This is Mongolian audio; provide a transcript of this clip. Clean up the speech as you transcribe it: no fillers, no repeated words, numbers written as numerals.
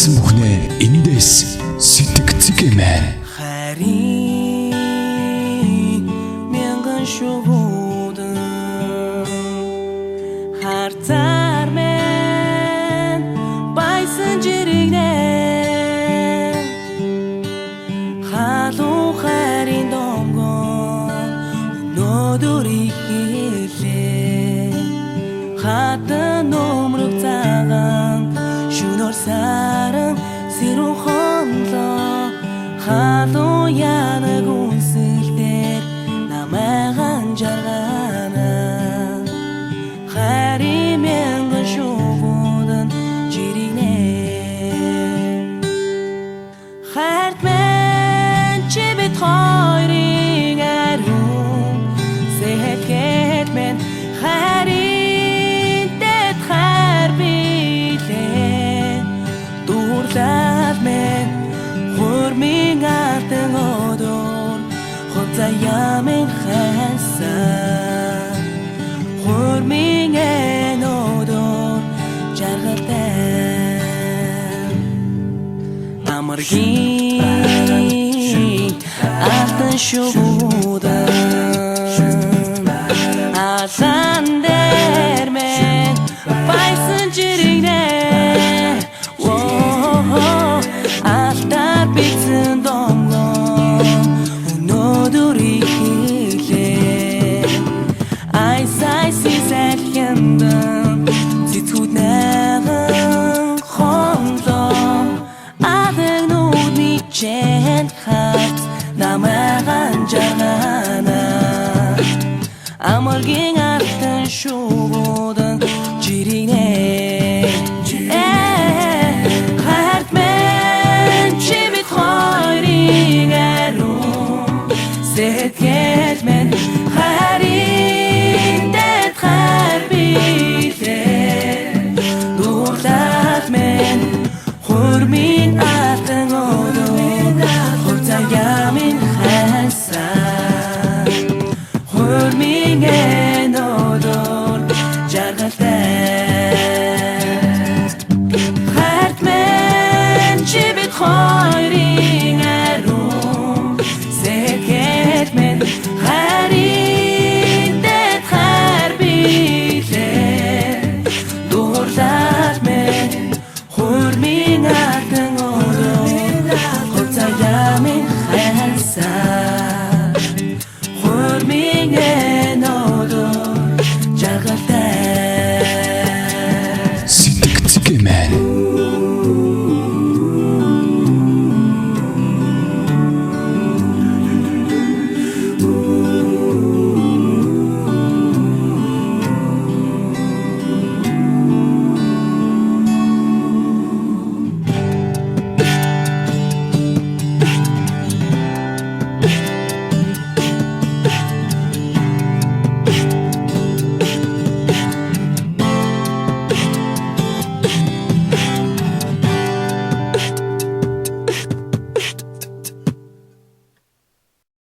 Хайрцсан бүхнээ эндээс сэтгэцэг эмээ. Харин мянган шувуудан хартаар мен байсан жирэгнээ халуун хайрын домгон өнөөдрийг хэлээ хатан номрог цагаан шөнөөр саран сэрүүн хонлоо халуун янаг үнсэлдэр намайг жаргана хайрын мянган шувуудан жирэгнэ хайрт мен чи бид хоёрын ариун сэтгэхэд мен хайрын дэд хайр билээ дурлал мен хурмын артын одор хозаяамын хайсан хурмын эн одор жаргалтай амаргийн артын шувуудан асан дээр мен байсан жирэгнэ Bitsin domgon өнөөдрийг хэлээ Ай сизэлхэндан зитгүүд нэгэн хонлоо Адаг нүдний чэн хат намайг жаргана Амаргийн артын шувуудан жирэгнэ Сэтгэл мен хайрын дэд хайр билээ дурлал мен хурмын артын одор хурцаяамын хайсан хурмын